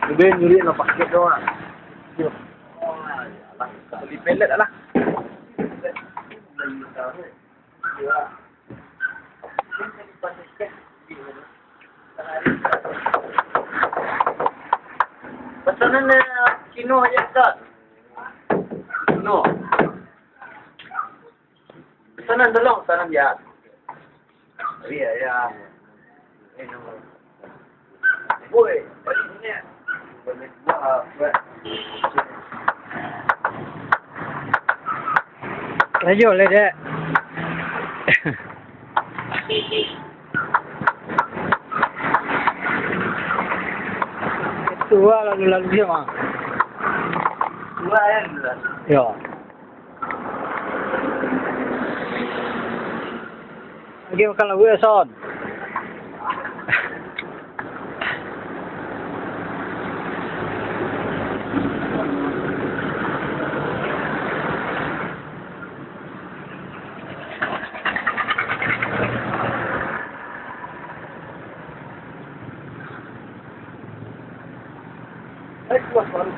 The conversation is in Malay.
Kemudian nyuri lah paket tu lah. Beli pelet lah. Pesanan Cino aja tak? Cino. Pesanan tolong, pesanan ya. Iya ya. Boy, ini. Boleh buat. Ayo le dek. Tua lalu dia mah. Tua ya dulu. Ya. Lagi makan lagu ya son. Puas baru.